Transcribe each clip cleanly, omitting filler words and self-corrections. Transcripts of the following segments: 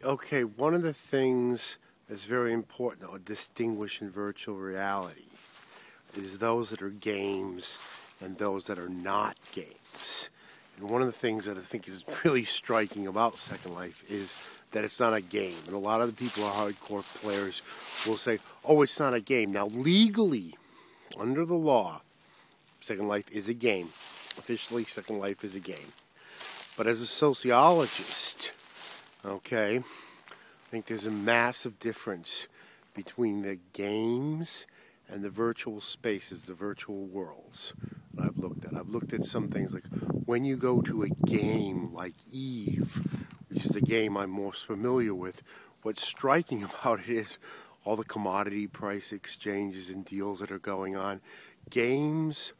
Okay, one of the things that's very important to distinguish in virtual reality is those that are games and those that are not games. And one of the things that I think is really striking about Second Life is that it's not a game. And a lot of the people who are hardcore players will say, oh, it's not a game. Now, legally, under the law, Second Life is a game. Officially, Second Life is a game. But as a sociologist, okay, I think there's a massive difference between the games and the virtual spaces, the virtual worlds that I've looked at. I've looked at some things like when you go to a game like Eve, which is the game I'm most familiar with, what's striking about it is all the commodity price exchanges and deals that are going on. Games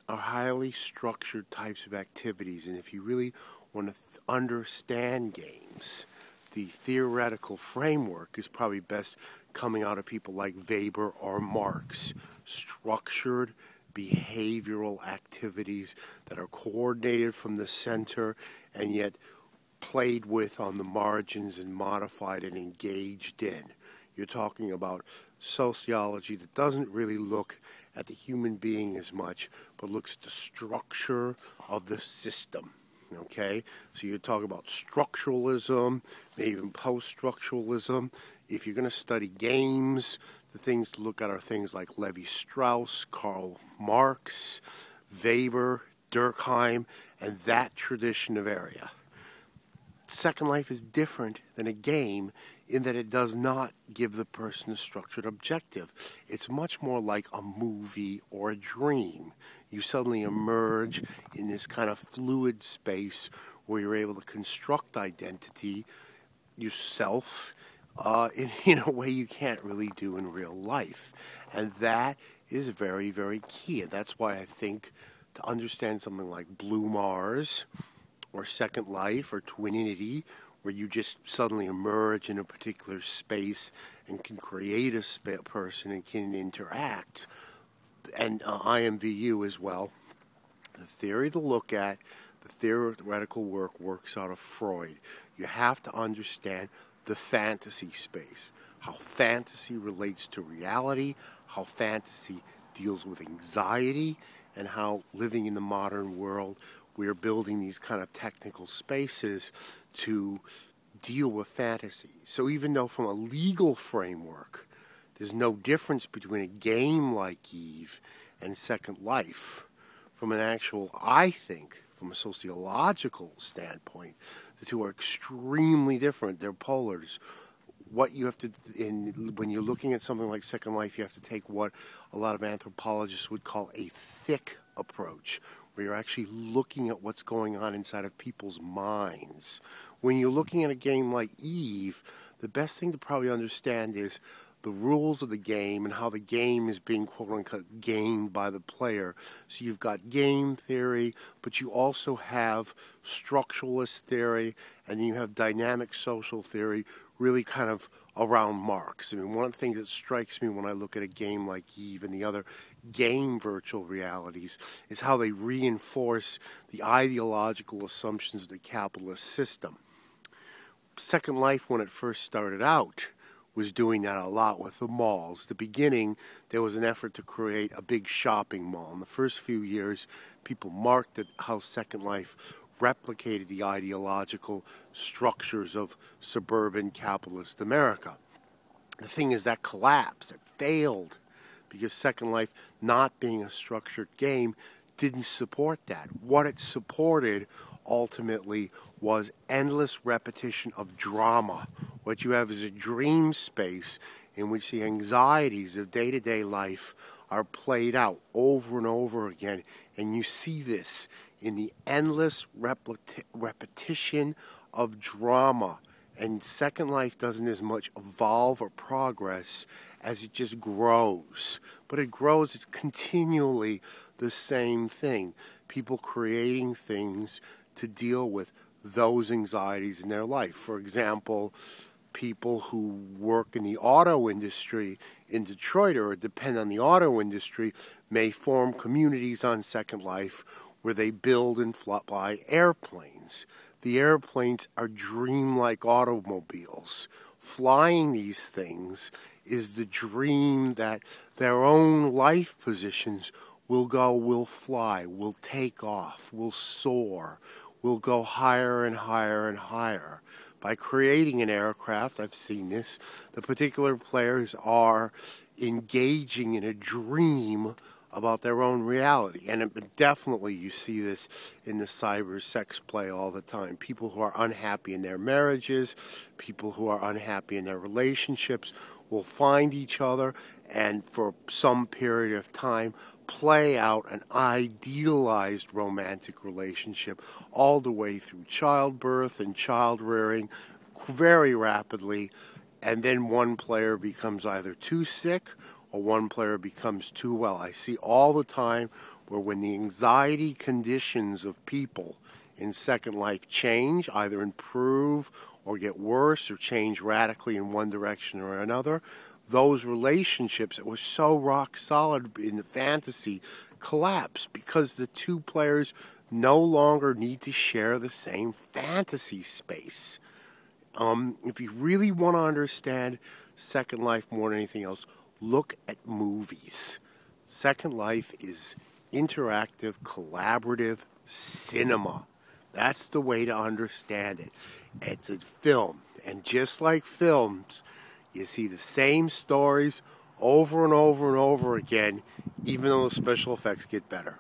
are highly structured types of activities, and if you really want to understand games, the theoretical framework is probably best coming out of people like Weber or Marx. Structured behavioral activities that are coordinated from the center and yet played with on the margins and modified and engaged in. You're talking about sociology that doesn't really look at the human being as much, but looks at the structure of the system. Okay? So you talk about structuralism, maybe even post-structuralism. If you're going to study games, the things to look at are things like Levi-Strauss, Karl Marx, Weber, Durkheim, and that tradition of area. Second Life is different than a game in that it does not give the person a structured objective. It's much more like a movie or a dream. You suddenly emerge in this kind of fluid space where you're able to construct identity yourself in a way you can't really do in real life. And that is very, very key. And that's why I think to understand something like Blue Mars or Second Life or Twinity, where you just suddenly emerge in a particular space and can create a person and can interact, and IMVU as well, the theory to look at, the theoretical work works out of Freud. You have to understand the fantasy space, how fantasy relates to reality, how fantasy deals with anxiety, and how living in the modern world we're building these kind of technical spaces to deal with fantasy. So even though from a legal framework there's no difference between a game like Eve and Second Life, from an actual, I think, from a sociological standpoint, the two are extremely different. They're polars. What you have to, when you're looking at something like Second Life, you have to take what a lot of anthropologists would call a thick approach, where you're actually looking at what's going on inside of people's minds. When you're looking at a game like Eve, the best thing to probably understand is the rules of the game and how the game is being quote-unquote gamed by the player. So you've got game theory, but you also have structuralist theory, and you have dynamic social theory really kind of around Marx. I mean, one of the things that strikes me when I look at a game like Eve and the other game virtual realities is how they reinforce the ideological assumptions of the capitalist system. Second Life, when it first started out, was doing that a lot with the malls. At the beginning, there was an effort to create a big shopping mall. In the first few years, people marked at how Second Life replicated the ideological structures of suburban capitalist America. The thing is that collapsed. It failed because Second Life, not being a structured game, didn't support that. What it supported ultimately was endless repetition of drama. What you have is a dream space in which the anxieties of day-to-day life are played out over and over again, and you see this in the endless repetition of drama. And Second Life doesn't as much evolve or progress as it just grows. But it grows, it's continually the same thing. People creating things to deal with those anxieties in their life. For example, people who work in the auto industry in Detroit or depend on the auto industry may form communities on Second Life where they build and fly airplanes. the airplanes are dreamlike automobiles. Flying these things is the dream that their own life positions will go, will fly, will take off, will soar, will go higher and higher and higher. By creating an aircraft, I've seen this, the particular players are engaging in a dream about their own reality. And definitely you see this in the cyber sex play all the time. People who are unhappy in their marriages, people who are unhappy in their relationships will find each other and for some period of time play out an idealized romantic relationship all the way through childbirth and child rearing very rapidly, and then one player becomes either too sick or one player becomes too well. I see all the time where when the anxiety conditions of people in Second Life change, either improve or get worse or change radically in one direction or another, those relationships that were so rock solid in the fantasy collapse because the two players no longer need to share the same fantasy space. If you really want to understand Second Life more than anything else, look at movies. Second Life is interactive, collaborative cinema. That's the way to understand it. It's a film, and just like films, you see the same stories over and over and over again, even though the special effects get better.